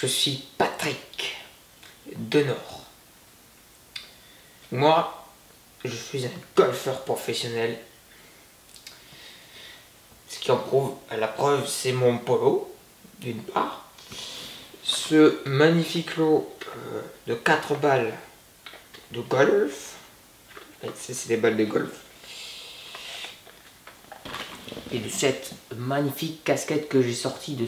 Je suis Patrick Denord. Moi, je suis un golfeur professionnel. Ce qui en prouve, à la preuve, c'est mon polo, d'une part. Ce magnifique lot de 4 balles de golf. C'est des balles de golf. Et de cette magnifique casquette que j'ai sortie de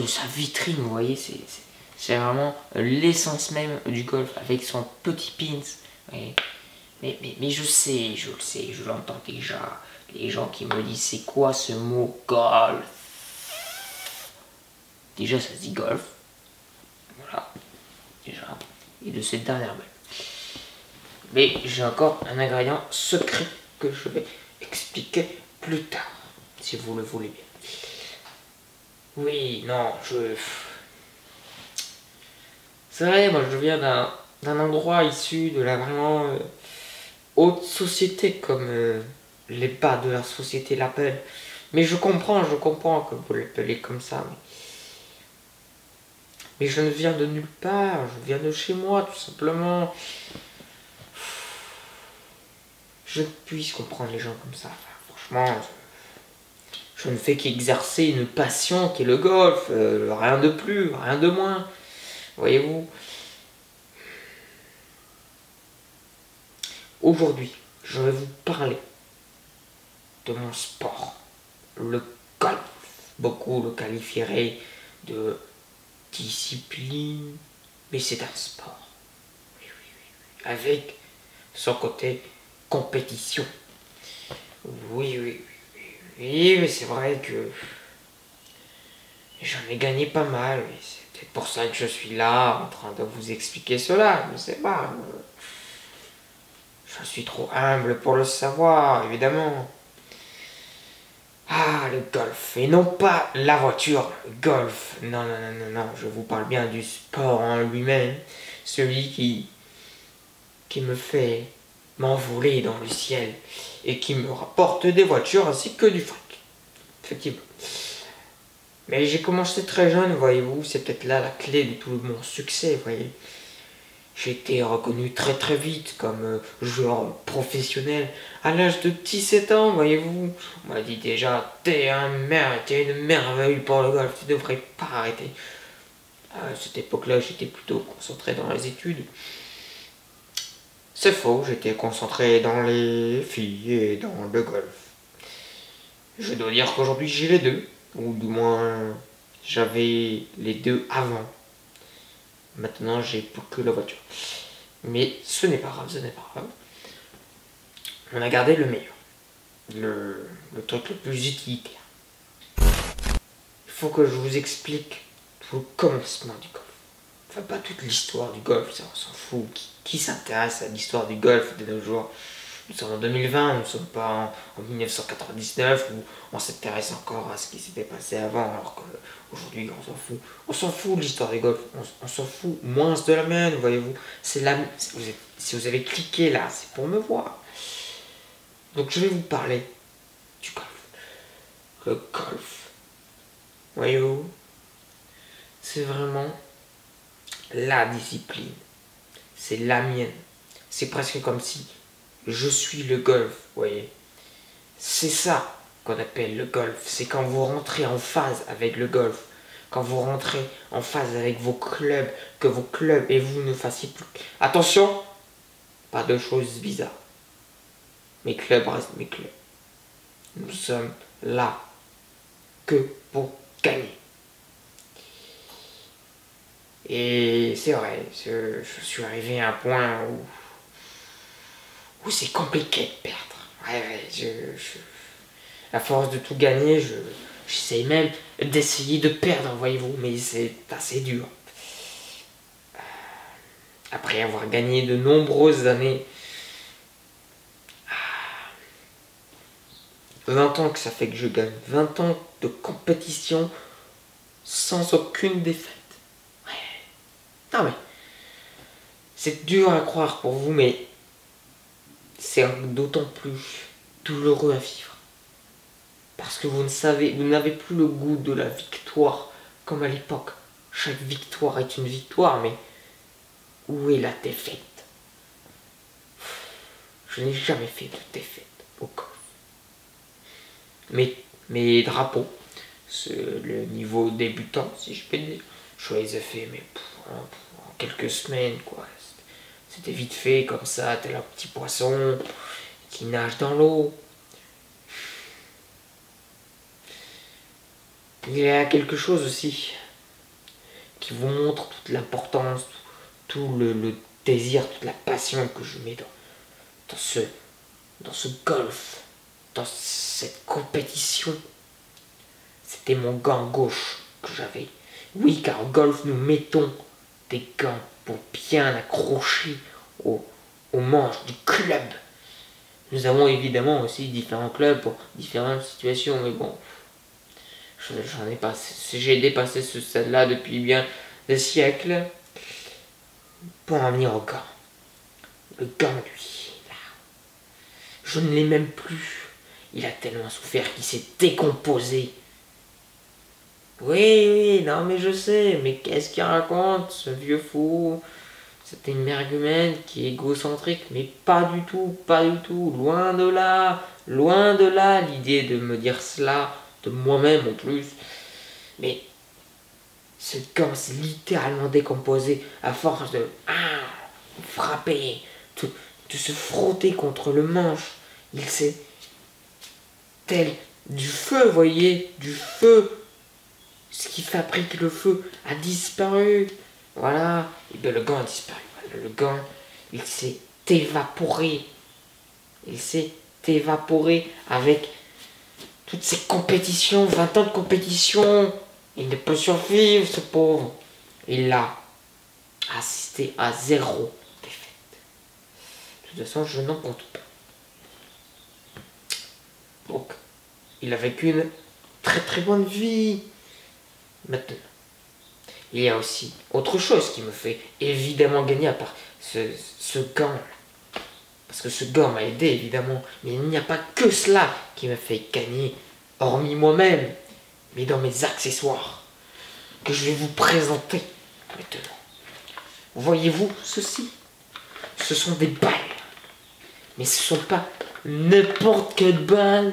sa vitrine, vous voyez, c'est vraiment l'essence même du golf avec son petit pins. Voyez. Mais je sais, je le sais, je l'entends déjà. Les gens qui me disent c'est quoi ce mot golf. Déjà ça se dit golf. Voilà. Déjà. Et de cette dernière balle. Mais j'ai encore un ingrédient secret que je vais expliquer plus tard, si vous le voulez bien. Oui, non, c'est vrai, moi je viens d'un endroit issu de la vraiment haute société, comme les bas de la société l'appellent. Mais je comprends que vous l'appelez comme ça. Mais je ne viens de nulle part, je viens de chez moi, tout simplement. Je ne puisse comprendre les gens comme ça. Enfin, franchement, je ne fais qu'exercer une passion qui est le golf. Rien de plus, rien de moins. Voyez-vous. Aujourd'hui, je vais vous parler de mon sport, le golf. Beaucoup le qualifieraient de discipline, mais c'est un sport. Oui, oui, oui, oui. Avec son côté compétition. Oui, oui, oui, oui, oui, mais c'est vrai que j'en ai gagné pas mal. C'est peut-être pour ça que je suis là, en train de vous expliquer cela. Je ne sais pas. Je suis trop humble pour le savoir, évidemment. Ah, le golf. Et non pas la voiture, le golf. Non, non, non, non, non. Je vous parle bien du sport en lui-même. Celui qui me fait m'envoler dans le ciel et qui me rapporte des voitures ainsi que du fric. Effectivement. Mais j'ai commencé très jeune, voyez-vous. C'est peut-être là la clé de tout mon succès, voyez. J'ai été reconnu très très vite comme joueur professionnel à l'âge de 17 ans, voyez-vous. On m'a dit déjà, t'es une merveille pour le golf, tu devrais pas arrêter. À cette époque-là, j'étais plutôt concentré dans les études. C'est faux, j'étais concentré dans les filles et dans le golf. Je dois dire qu'aujourd'hui j'ai les deux, ou du moins j'avais les deux avant. Maintenant, j'ai plus que la voiture. Mais ce n'est pas grave, ce n'est pas grave. On a gardé le meilleur. Le truc le plus utilitaire. Il faut que je vous explique tout le commencement du golf. Enfin, pas toute l'histoire du golf, ça on s'en fout. Qui s'intéresse à l'histoire du golf de nos jours? Nous sommes en 2020, nous ne sommes pas en 1999 où on s'intéresse encore à ce qui s'était passé avant, alors qu'aujourd'hui on s'en fout. On s'en fout de l'histoire du golf, on s'en fout moins de la mienne, voyez-vous. C'est la, si vous avez cliqué là, c'est pour me voir. Donc je vais vous parler du golf. Le golf, voyez-vous, c'est vraiment la discipline. C'est la mienne. C'est presque comme si je suis le golf, vous voyez. C'est ça qu'on appelle le golf. C'est quand vous rentrez en phase avec le golf. Quand vous rentrez en phase avec vos clubs, que vos clubs et vous ne fassiez plus. Attention, pas de choses bizarres. Mes clubs restent mes clubs. Nous sommes là que pour gagner. Et c'est vrai, je suis arrivé à un point où c'est compliqué de perdre. Ouais, à force de tout gagner, j'essaye même d'essayer de perdre, voyez-vous, mais c'est assez dur. Après avoir gagné de nombreuses années, 20 ans que ça fait que je gagne, 20 ans de compétition sans aucune défaite. Ouais. Non mais, c'est dur à croire pour vous, mais c'est d'autant plus douloureux à vivre. Parce que vous n'avez plus le goût de la victoire comme à l'époque. Chaque victoire est une victoire, mais où est la défaite? Je n'ai jamais fait de défaite au golf. Mes drapeaux, le niveau débutant, si je peux dire, je les ai fait, mais en quelques semaines, quoi. C'était vite fait, comme ça, tel un petit poisson qui nage dans l'eau. Il y a quelque chose aussi qui vous montre toute l'importance, tout le désir, toute la passion que je mets dans ce golf, dans cette compétition. C'était mon gant gauche que j'avais. Oui, car au golf, nous mettons des gants pour bien accrocher aux manches du club. Nous avons évidemment aussi différents clubs pour différentes situations, mais bon, j'en ai pas. J'ai dépassé ce stade-là depuis bien des siècles. Pour en venir au gant. Le gant, lui, là, je ne l'ai même plus. Il a tellement souffert qu'il s'est décomposé. Oui, non mais je sais, mais qu'est-ce qu'il raconte, ce vieux fou? C'était une mergumène qui est égocentrique, mais pas du tout, loin de là, l'idée de me dire cela, de moi-même en plus. Mais ce gant s'est littéralement décomposé à force de frapper, de se frotter contre le manche. Il s'est tel du feu, voyez, du feu. Ce qui fabrique le feu a disparu. Voilà. Et bien le gant a disparu. Le gant, il s'est évaporé. Il s'est évaporé avec toutes ces compétitions, 20 ans de compétition. Il ne peut survivre, ce pauvre. Il a assisté à 0 défaite. De toute façon, je n'en compte pas. Donc, il a vécu une très très bonne vie. Maintenant, il y a aussi autre chose qui me fait évidemment gagner à part ce gant. Parce que ce gant m'a aidé évidemment. Mais il n'y a pas que cela qui me fait gagner, hormis moi-même, mais dans mes accessoires que je vais vous présenter maintenant. Voyez-vous ceci? Ce sont des balles. Mais ce ne sont pas n'importe quelle balle.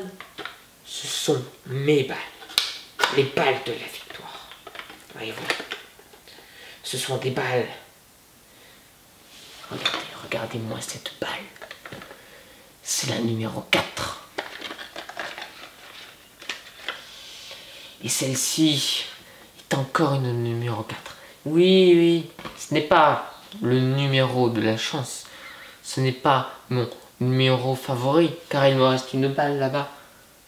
Ce sont mes balles. Les balles de la victoire. Voyez-vous? Ce sont des balles. Regardez-moi cette balle. C'est la numéro 4. Et celle-ci est encore une numéro 4. Oui, ce n'est pas le numéro de la chance. Ce n'est pas mon numéro favori, car il me reste une balle là-bas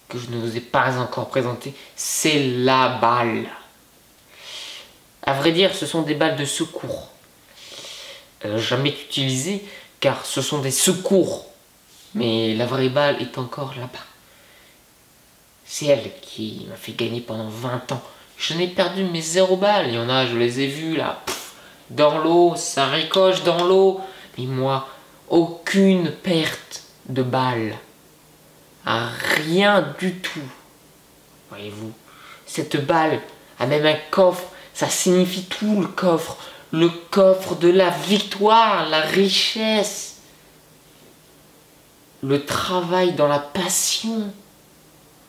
que je ne vous ai pas encore présentée. C'est la balle. À vrai dire, ce sont des balles de secours. Jamais utilisées, car ce sont des secours. Mais la vraie balle est encore là-bas. C'est elle qui m'a fait gagner pendant 20 ans. Je n'ai perdu mes 0 balles. Il y en a, je les ai vues là, dans l'eau, ça ricoche dans l'eau. Mais moi, aucune perte de balles. Rien du tout. Voyez-vous, cette balle a même un coffre. Ça signifie tout, le coffre. Le coffre de la victoire, la richesse. Le travail dans la passion.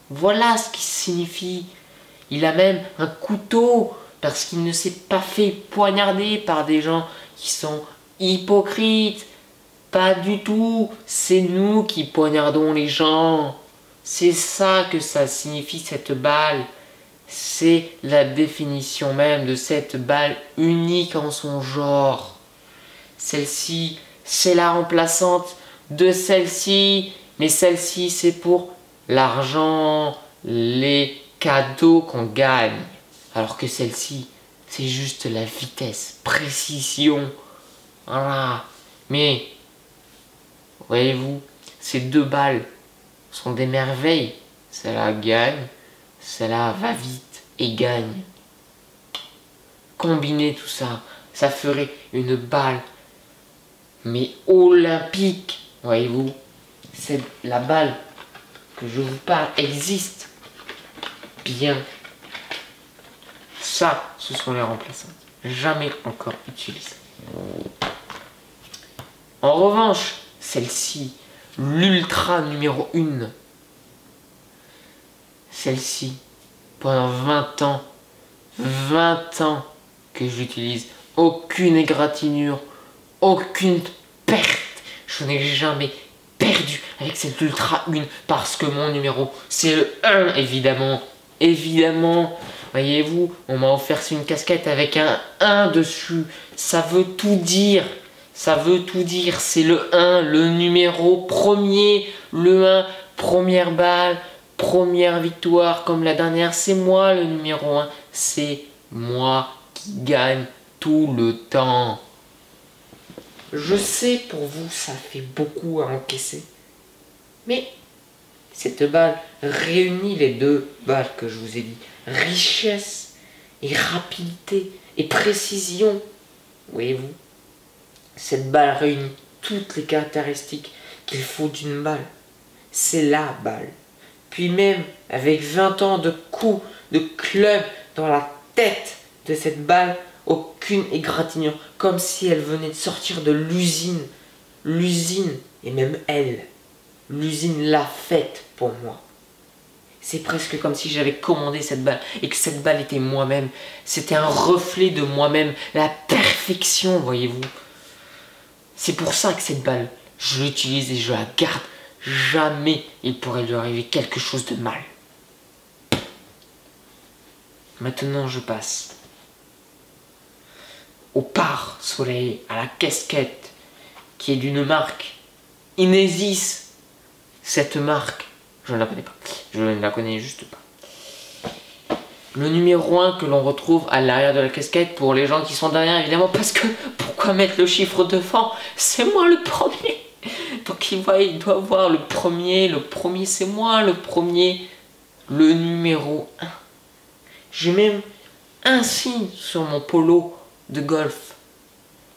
Voilà ce qui signifie. Il a même un couteau parce qu'il ne s'est pas fait poignarder par des gens qui sont hypocrites. Pas du tout. C'est nous qui poignardons les gens. C'est ça que ça signifie, cette balle. C'est la définition même de cette balle unique en son genre. Celle-ci, c'est la remplaçante de celle-ci. Mais celle-ci, c'est pour l'argent, les cadeaux qu'on gagne. Alors que celle-ci, c'est juste la vitesse, précision. Voilà. Mais, voyez-vous, ces 2 balles sont des merveilles. Celle-là gagne, celle-là va vite et gagne. Combiner tout ça, ça ferait une balle, mais olympique. Voyez-vous, c'est la balle que je vous parle existe bien. Ça, ce sont les remplaçantes. Jamais encore utilisées. En revanche, celle-ci, l'Ultra numéro 1, celle-ci, pendant 20 ans que j'utilise, aucune égratignure, aucune perte. Je n'ai jamais perdu avec cette Ultra 1 parce que mon numéro, c'est le 1, évidemment. Évidemment, voyez-vous, on m'a offert une casquette avec un 1 dessus. Ça veut tout dire. Ça veut tout dire. C'est le 1, le numéro premier. Le 1, première balle, première victoire comme la dernière. C'est moi le numéro 1. C'est moi qui gagne tout le temps. Je sais, pour vous, ça fait beaucoup à encaisser. Mais cette balle réunit les deux balles que je vous ai dit. Richesse et rapidité et précision. Voyez-vous, cette balle réunit toutes les caractéristiques qu'il faut d'une balle. C'est la balle. Puis même avec 20 ans de coups de club dans la tête de cette balle, aucune égratignure, comme si elle venait de sortir de l'usine. L'usine, et même elle, l'usine l'a faite pour moi. C'est presque comme si j'avais commandé cette balle et que cette balle était moi-même. C'était un reflet de moi-même, la perfection, voyez-vous. C'est pour ça que cette balle, je l'utilise et je la garde. Jamais il pourrait lui arriver quelque chose de mal. Maintenant, je passe au pare-soleil, à la casquette, qui est d'une marque Inesis. Cette marque, je ne la connais pas. Je ne la connais juste pas. Le numéro 1 que l'on retrouve à l'arrière de la casquette, pour les gens qui sont derrière, évidemment, parce que pourquoi mettre le chiffre devant? C'est moi le premier. Donc il doit voir le premier c'est moi le premier, le numéro 1. J'ai même un signe sur mon polo de golf.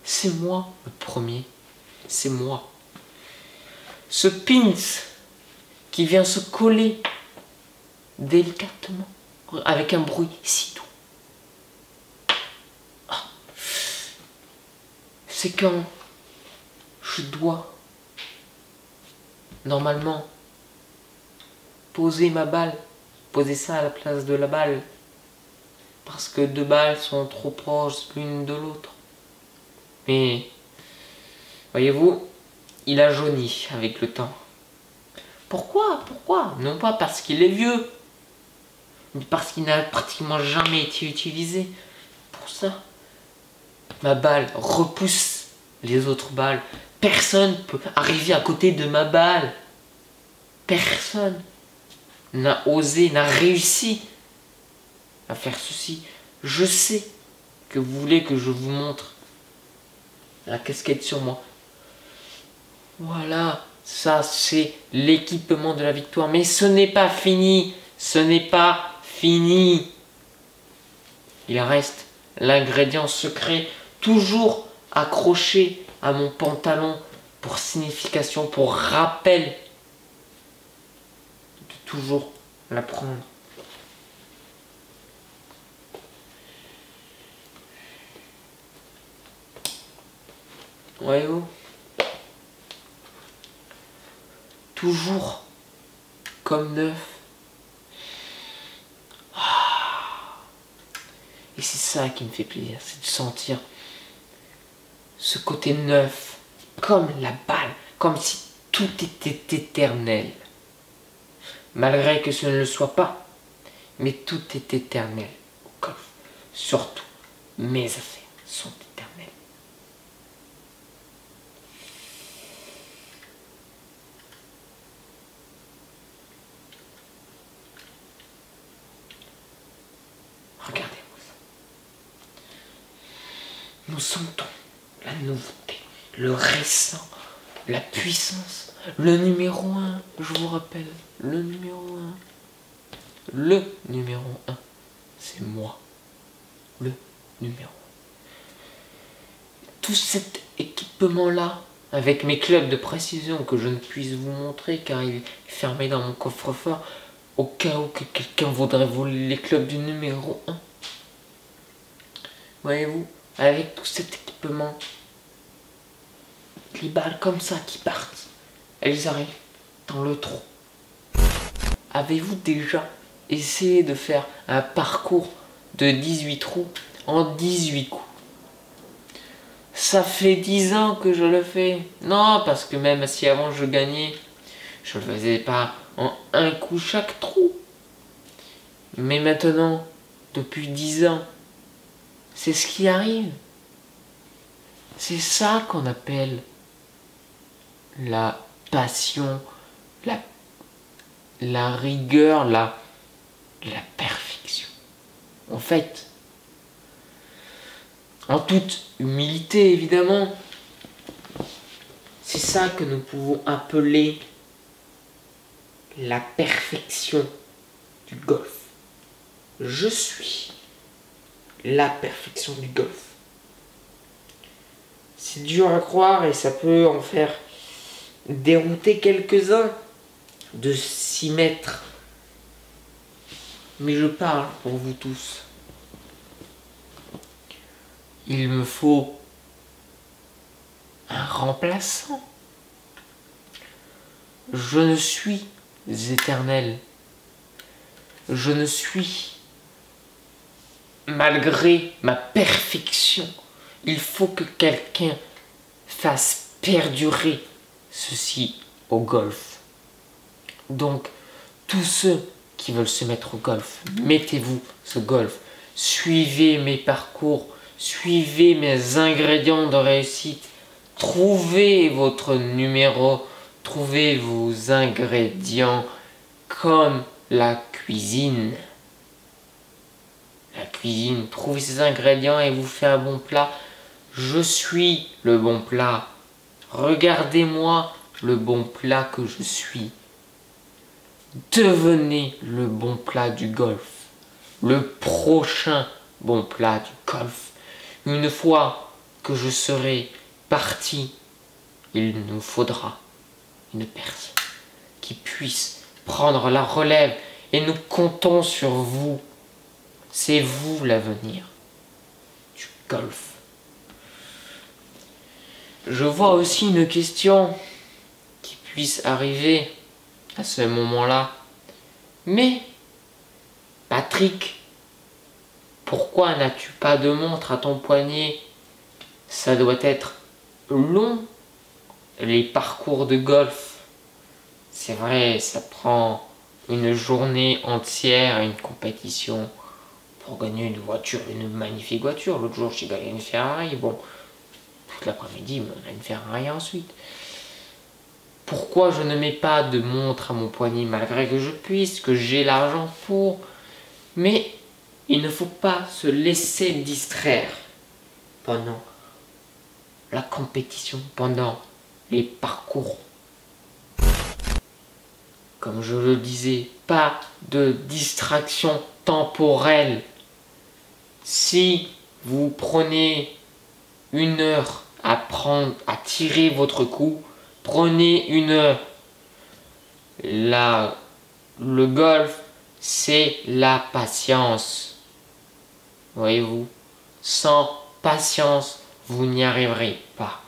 C'est moi le premier, c'est moi. Ce pins qui vient se coller délicatement avec un bruit si doux. Ah. C'est quand je dois normalement poser ma balle, poser ça à la place de la balle, parce que deux balles sont trop proches l'une de l'autre. Mais voyez-vous, il a jauni avec le temps. Pourquoi? Non pas parce qu'il est vieux, mais parce qu'il n'a pratiquement jamais été utilisé. Pour ça, ma balle repousse les autres balles. Personne ne peut arriver à côté de ma balle. Personne n'a osé, n'a réussi à faire ceci. Je sais que vous voulez que je vous montre la casquette sur moi. Voilà, ça c'est l'équipement de la victoire. Mais ce n'est pas fini. Ce n'est pas fini. Il reste l'ingrédient secret, toujours accroché à mon pantalon pour signification, pour rappel de toujours la prendre. Voyez-vous, toujours comme neuf. Et c'est ça qui me fait plaisir, c'est de sentir ce côté neuf, comme la balle, comme si tout était éternel. Malgré que ce ne le soit pas, mais tout est éternel au golf. Surtout, mes affaires sont éternelles. Regardez-moi ça. Nous sentons la nouveauté, le récent, la puissance, le numéro 1, je vous rappelle, le numéro 1. Le numéro 1, c'est moi. Le numéro 1. Tout cet équipement-là, avec mes clubs de précision que je ne puisse vous montrer car il est fermé dans mon coffre-fort, au cas où que quelqu'un voudrait voler les clubs du numéro 1. voyez-vous, avec tout cet équipement, les balles comme ça qui partent, elles arrivent dans le trou. Avez-vous déjà essayé de faire un parcours de 18 trous en 18 coups? Ça fait 10 ans que je le fais. Non, parce que même si avant je gagnais, je le faisais pas en un coup chaque trou. Mais maintenant, depuis 10 ans, c'est ce qui arrive. C'est ça qu'on appelle la passion, la rigueur, la perfection. En fait, en toute humilité évidemment, c'est ça que nous pouvons appeler la perfection du golf. Je suis la perfection du golf. C'est dur à croire et ça peut en faire dérouter quelques-uns de s'y mettre. Mais je parle pour vous tous. Il me faut un remplaçant. Je ne suis éternel. Je ne suis, malgré ma perfection, il faut que quelqu'un fasse perdurer ceci au golf. Donc, tous ceux qui veulent se mettre au golf, mettez-vous ce golf. Suivez mes parcours, suivez mes ingrédients de réussite. Trouvez votre numéro, trouvez vos ingrédients comme la cuisine. La cuisine, trouvez ces ingrédients et vous faites un bon plat. Je suis le bon plat. Regardez-moi le bon plat que je suis. Devenez le bon plat du golf. Le prochain bon plat du golf. Une fois que je serai parti, il nous faudra une personne qui puisse prendre la relève et nous comptons sur vous. C'est vous l'avenir du golf. Je vois aussi une question qui puisse arriver à ce moment-là. Mais, Patrick, pourquoi n'as-tu pas de montre à ton poignet? Ça doit être long, les parcours de golf. C'est vrai, ça prend une journée entière, une compétition pour gagner une voiture, une magnifique voiture. L'autre jour, j'ai gagné une Ferrari. Bon, toute l'après-midi, on a une Ferrari ensuite. Pourquoi je ne mets pas de montre à mon poignet malgré que je puisse, que j'ai l'argent pour? Mais il ne faut pas se laisser distraire pendant la compétition, pendant les parcours. Comme je le disais, pas de distraction temporelle. Si vous prenez 1 heure à tirer votre coup, prenez 1 heure. Le golf, c'est la patience. Voyez-vous, sans patience, vous n'y arriverez pas.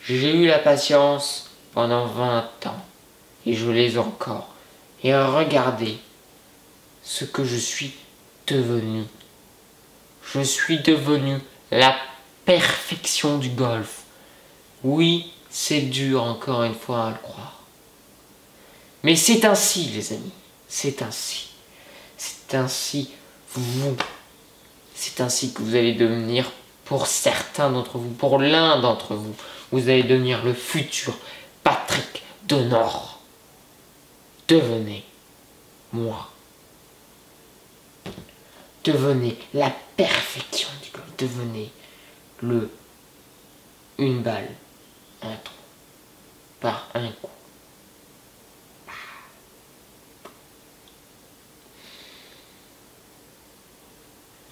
J'ai eu la patience pendant 20 ans et je l'ai encore. Et regardez ce que je suis devenu. Je suis devenu la perfection du golf. Oui, c'est dur encore une fois à le croire. Mais c'est ainsi, les amis. C'est ainsi. C'est ainsi vous. C'est ainsi que vous allez devenir, pour certains d'entre vous, pour l'un d'entre vous, vous allez devenir le futur Patrick Denord. Devenez moi. Devenez la perfection du golf. Devenez une balle, un trou, par un coup.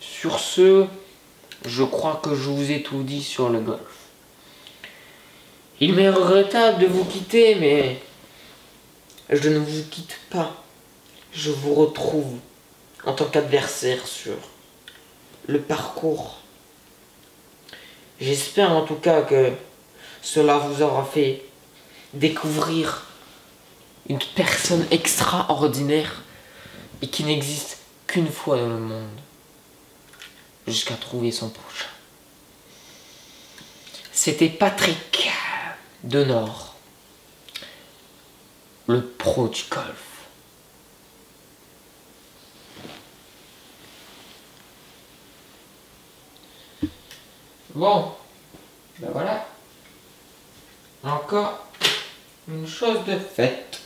Sur ce, je crois que je vous ai tout dit sur le golf. Il m'est regrettable de vous quitter, mais je ne vous quitte pas. Je vous retrouve en tant qu'adversaire sur le parcours J'espère en tout cas que cela vous aura fait découvrir Une personne extraordinaire et qui n'existe qu'une fois dans le monde. Jusqu'à trouver son prochain. C'était Patrick Denord, le pro du golf. Bon, ben voilà. Encore une chose de faite.